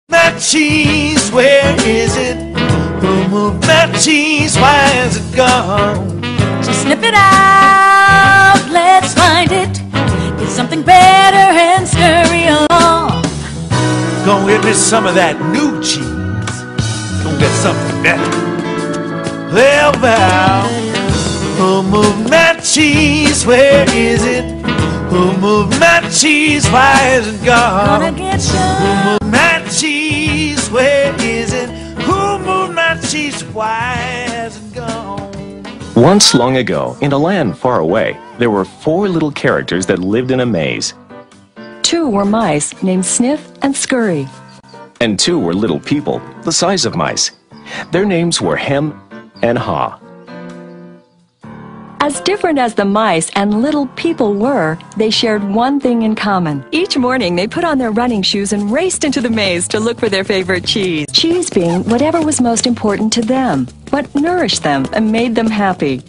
That cheese, where is it? Who moved that cheese? Why is it gone? So snip it out, let's find it. Get something better and scurry along. Go get me some of that new cheese. Go get something better. Well, Val, who moved that cheese? Where is it? Who moved that cheese? Why is it gone? Gonna get Who some. moved that cheese? Where is it? Who moved that cheese? Why has it gone? Once long ago, in a land far away, there were 4 little characters that lived in a maze. 2 were mice named Sniff and Scurry. And 2 were little people, the size of mice. Their names were Hem and Haw. As different as the mice and little people were, they shared one thing in common. Each morning, they put on their running shoes and raced into the maze to look for their favorite cheese. Cheese being whatever was most important to them, what nourished them and made them happy.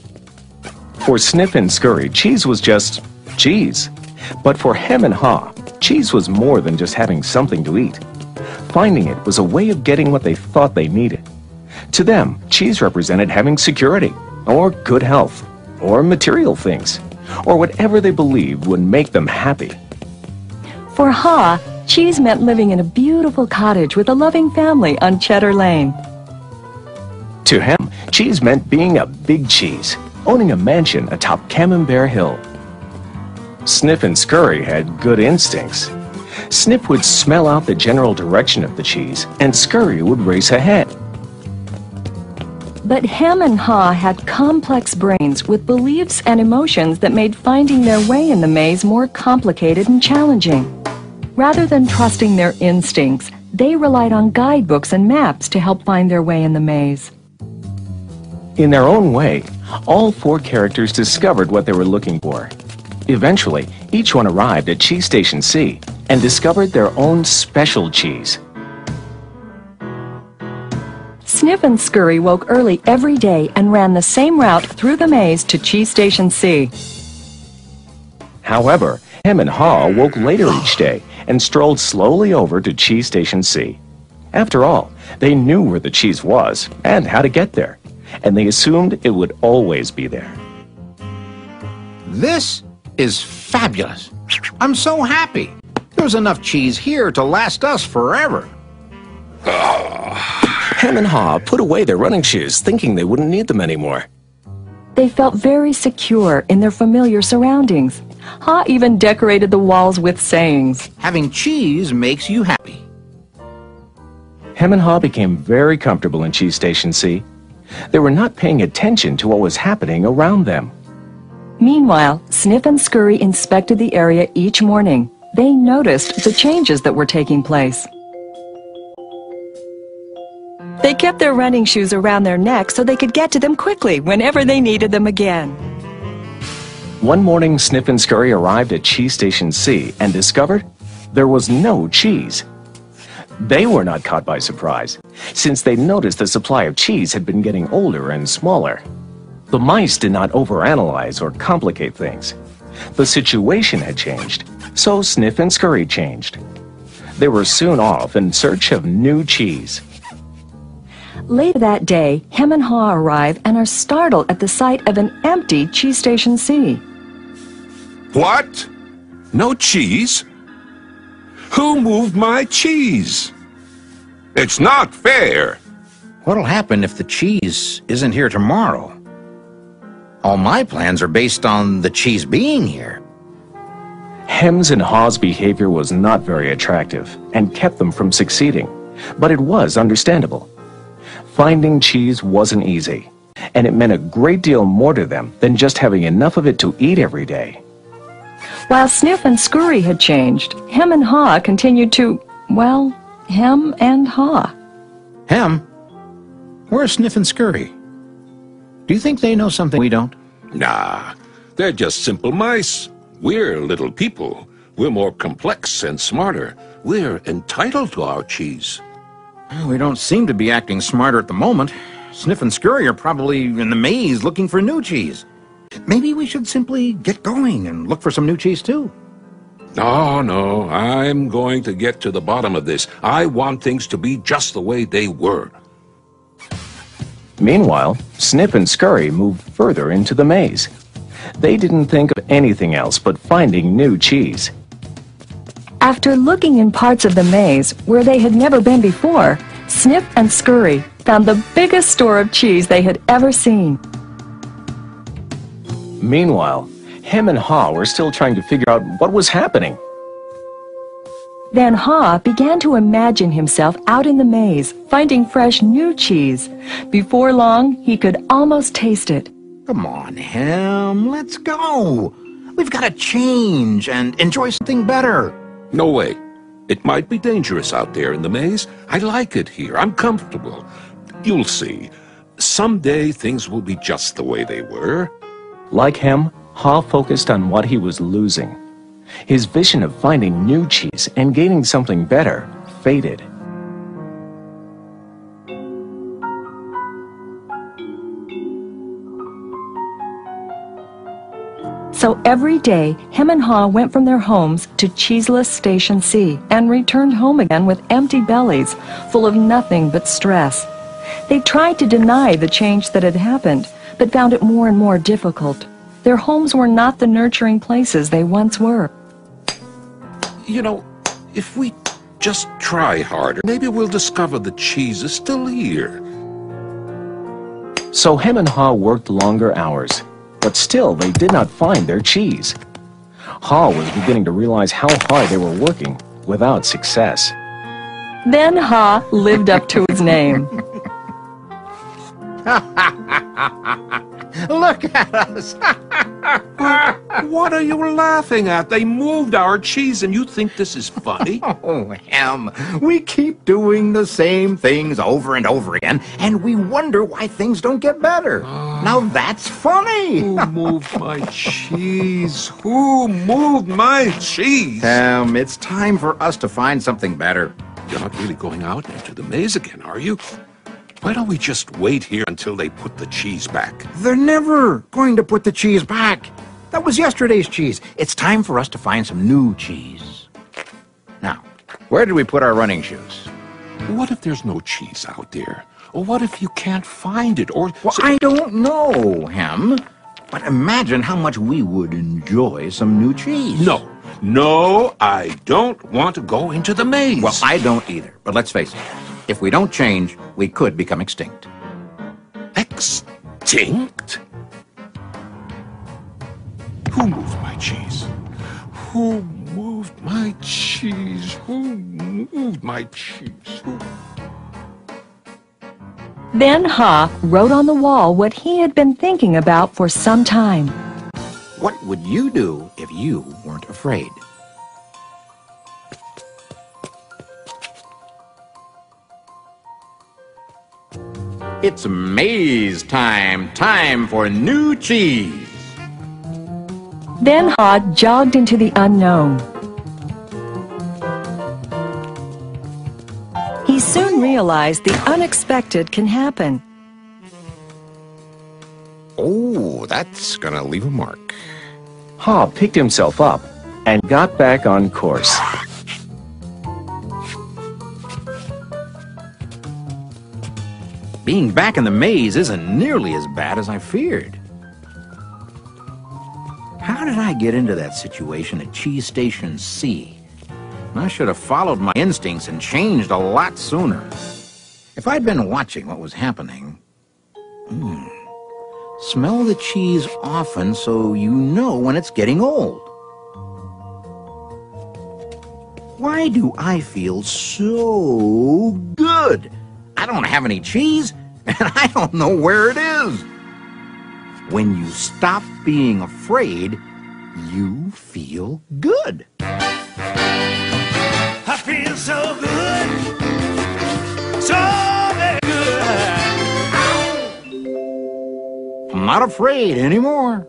For Sniff and Scurry, cheese was just cheese. But for Hem and Haw, cheese was more than just having something to eat. Finding it was a way of getting what they thought they needed. To them, cheese represented having security, or good health, or material things, or whatever they believed would make them happy. For Haw, cheese meant living in a beautiful cottage with a loving family on Cheddar Lane. To Hem, cheese meant being a big cheese, owning a mansion atop Camembert Hill. Sniff and Scurry had good instincts. Sniff would smell out the general direction of the cheese, and Scurry would race ahead. But Hem and Haw had complex brains with beliefs and emotions that made finding their way in the maze more complicated and challenging. Rather than trusting their instincts, they relied on guidebooks and maps to help find their way in the maze. In their own way, all 4 characters discovered what they were looking for. Eventually, each one arrived at Cheese Station C and discovered their own special cheese. Sniff and Scurry woke early every day and ran the same route through the maze to Cheese Station C. However, Hem and Haw woke later each day and strolled slowly over to Cheese Station C. After all, they knew where the cheese was and how to get there, and they assumed it would always be there. This is fabulous. I'm so happy. There's enough cheese here to last us forever. Hem and Haw put away their running shoes, thinking they wouldn't need them anymore. They felt very secure in their familiar surroundings. Haw even decorated the walls with sayings. Having cheese makes you happy. Hem and Haw became very comfortable in Cheese Station C. They were not paying attention to what was happening around them. Meanwhile, Sniff and Scurry inspected the area each morning. They noticed the changes that were taking place. They kept their running shoes around their necks so they could get to them quickly whenever they needed them again. One morning, Sniff and Scurry arrived at Cheese Station C and discovered there was no cheese. They were not caught by surprise, since they noticed the supply of cheese had been getting older and smaller. The mice did not overanalyze or complicate things. The situation had changed, so Sniff and Scurry changed. They were soon off in search of new cheese. Later that day, Hem and Haw arrive and are startled at the sight of an empty Cheese Station C. What? No cheese? Who moved my cheese? It's not fair. What'll happen if the cheese isn't here tomorrow? All my plans are based on the cheese being here. Hem's and Haw's behavior was not very attractive and kept them from succeeding, but it was understandable. Finding cheese wasn't easy, and it meant a great deal more to them than just having enough of it to eat every day. While Sniff and Scurry had changed, Hem and Haw continued to, well, Hem and Haw. Hem? Where's Sniff and Scurry? Do you think they know something we don't? Nah, they're just simple mice. We're little people. We're more complex and smarter. We're entitled to our cheese. We don't seem to be acting smarter at the moment. Sniff and Scurry are probably in the maze looking for new cheese. Maybe we should simply get going and look for some new cheese too. Oh, no, I'm going to get to the bottom of this. I want things to be just the way they were. Meanwhile, Snip and Scurry moved further into the maze. They didn't think of anything else but finding new cheese. After looking in parts of the maze where they had never been before, Snip and Scurry found the biggest store of cheese they had ever seen. Meanwhile, Hem and Haw were still trying to figure out what was happening. Then Haw began to imagine himself out in the maze, finding fresh new cheese. Before long, he could almost taste it. Come on, Hem, let's go. We've got to change and enjoy something better. No way. It might be dangerous out there in the maze. I like it here. I'm comfortable. You'll see. Someday things will be just the way they were. Like Hem, Haw focused on what he was losing. His vision of finding new cheese and gaining something better faded. So every day, Hem and Haw went from their homes to cheeseless Station C and returned home again with empty bellies, full of nothing but stress. They tried to deny the change that had happened, but found it more and more difficult. Their homes were not the nurturing places they once were. You know, if we just try harder, maybe we'll discover the cheese is still here. So Hem and Haw worked longer hours, but still they did not find their cheese. Haw was beginning to realize how hard they were working without success. Then Haw lived up to his name. Look at us. What are you laughing at? They moved our cheese and you think this is funny? Oh, Hem, we keep doing the same things over and over again, and we wonder why things don't get better. Now that's funny. Who moved my cheese? Who moved my cheese? Hem, it's time for us to find something better. You're not really going out into the maze again, are you? Why don't we just wait here until they put the cheese back? They're never going to put the cheese back. That was yesterday's cheese. It's time for us to find some new cheese. Now, where did we put our running shoes? What if there's no cheese out there? Or what if you can't find it? Or Well, I don't know, Hem. But imagine how much we would enjoy some new cheese. No, I don't want to go into the maze. Well, I don't either. But let's face it. If we don't change, we could become extinct. Extinct? Who moved my cheese? Who moved my cheese? Who moved my cheese? Who? Then Haw wrote on the wall what he had been thinking about for some time. What would you do if you weren't afraid? It's maze time. Time for new cheese. Then Haw jogged into the unknown. He soon realized the unexpected can happen. Oh, that's gonna leave a mark. Haw picked himself up and got back on course. Being back in the maze isn't nearly as bad as I feared. How did I get into that situation at Cheese Station C? I should have followed my instincts and changed a lot sooner. If I'd been watching what was happening... Smell the cheese often so you know when it's getting old. Why do I feel so good? I don't have any cheese, and I don't know where it is. When you stop being afraid, you feel good. I feel so good, so very good. I'm not afraid anymore.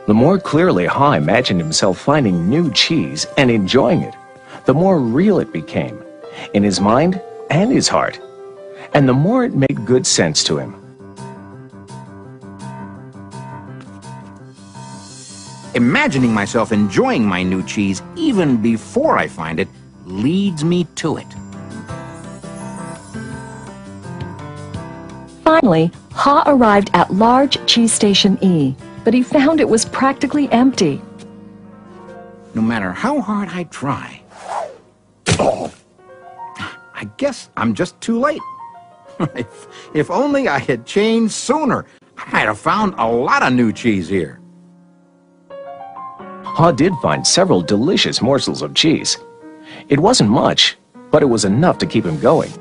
The more clearly Haw imagined himself finding new cheese and enjoying it, the more real it became, in his mind and his heart, and the more it made good sense to him. Imagining myself enjoying my new cheese even before I find it leads me to it. Finally, Ha arrived at large cheese station E, but he found it was practically empty. No matter how hard I try, I guess I'm just too late. If only I had changed sooner, I might have found a lot of new cheese here. Ha did find several delicious morsels of cheese. It wasn't much, but it was enough to keep him going.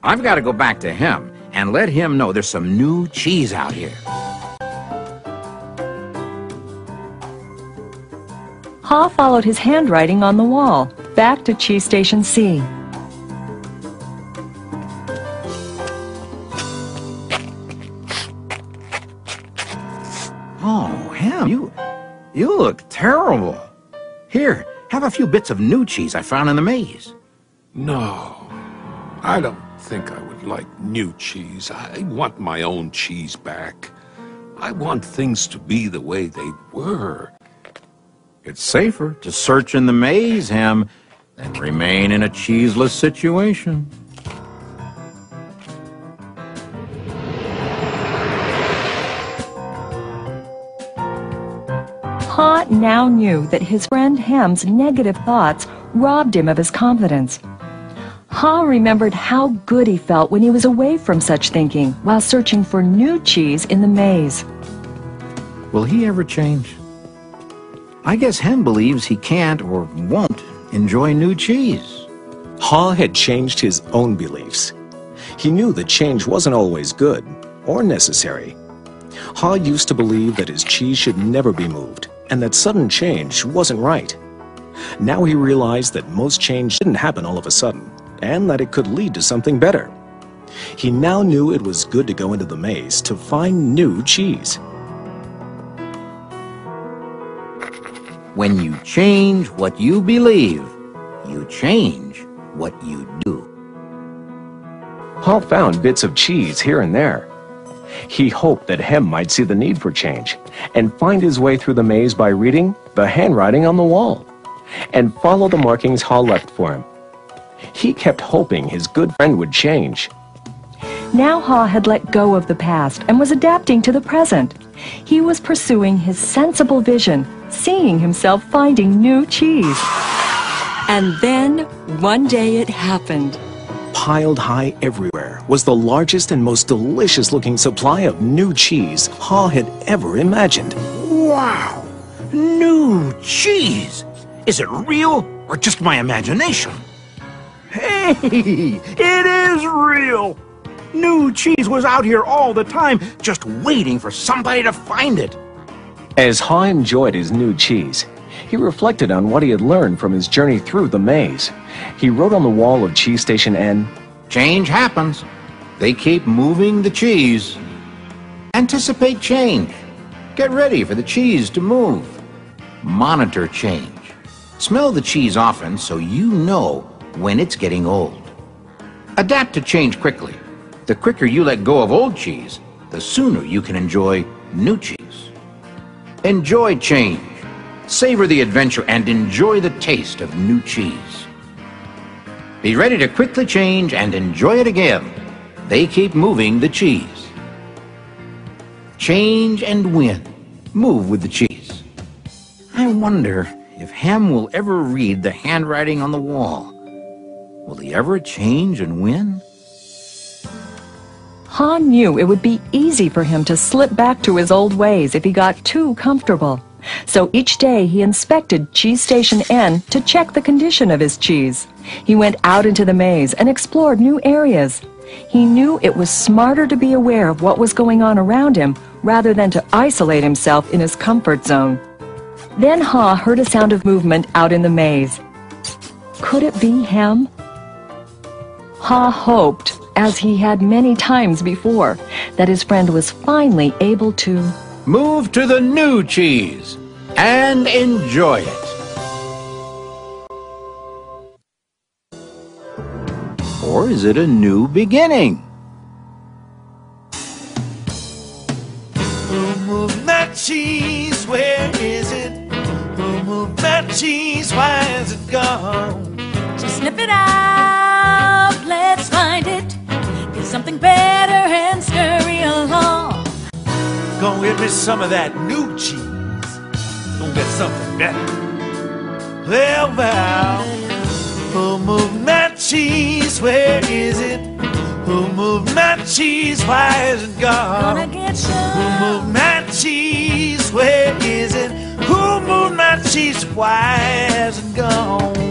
I've got to go back to him and let him know there's some new cheese out here. Ha followed his handwriting on the wall, back to cheese station C. Oh, Ham, you look terrible. Here, have a few bits of new cheese I found in the maze. No, I don't think I would like new cheese. I want my own cheese back. I want things to be the way they were. It's safer to search in the maze, Ham, than remain in a cheeseless situation. Ha now knew that his friend Ham's negative thoughts robbed him of his confidence. Ha remembered how good he felt when he was away from such thinking while searching for new cheese in the maze. Will he ever change? I guess Ham believes he can't or won't enjoy new cheese. Ha had changed his own beliefs. He knew that change wasn't always good or necessary. Ha used to believe that his cheese should never be moved and that sudden change wasn't right. Now he realized that most change didn't happen all of a sudden and that it could lead to something better. He now knew it was good to go into the maze to find new cheese. When you change what you believe, you change what you do. Ha found bits of cheese here and there. He hoped that Hem might see the need for change and find his way through the maze by reading the handwriting on the wall and follow the markings Ha left for him. He kept hoping his good friend would change. Now Ha had let go of the past and was adapting to the present. He was pursuing his sensible vision, seeing himself finding new cheese. And then, one day it happened. Piled high everywhere was the largest and most delicious-looking supply of new cheese Ha had ever imagined. Wow! New cheese! Is it real or just my imagination? Hey! It is real! New cheese was out here all the time, just waiting for somebody to find it. As Ha enjoyed his new cheese, he reflected on what he had learned from his journey through the maze. He wrote on the wall of Cheese Station N, Change happens. They keep moving the cheese. Anticipate change. Get ready for the cheese to move. Monitor change. Smell the cheese often so you know when it's getting old. Adapt to change quickly. The quicker you let go of old cheese, the sooner you can enjoy new cheese. Enjoy change. Savor the adventure and enjoy the taste of new cheese. Be ready to quickly change and enjoy it again. They keep moving the cheese. Change and win. Move with the cheese. I wonder if Ham will ever read the handwriting on the wall. Will he ever change and win? Ha knew it would be easy for him to slip back to his old ways if he got too comfortable. So each day he inspected Cheese Station N to check the condition of his cheese. He went out into the maze and explored new areas. He knew it was smarter to be aware of what was going on around him rather than to isolate himself in his comfort zone. Then Ha heard a sound of movement out in the maze. Could it be Hem? Ha hoped, as he had many times before, that his friend was finally able to move to the new cheese and enjoy it. Or is it a new beginning? Move that cheese, where is it cheese, why is it gone? So sniff it out, let's find it. Get something better and scurry along. Gonna get me some of that new cheese. Gonna get something better. Well, who moved my cheese? Where is it? Who moved my cheese? Why is it gone? Gonna get Who some. moved my cheese? Where is it? Who moved my cheese? Why has it gone?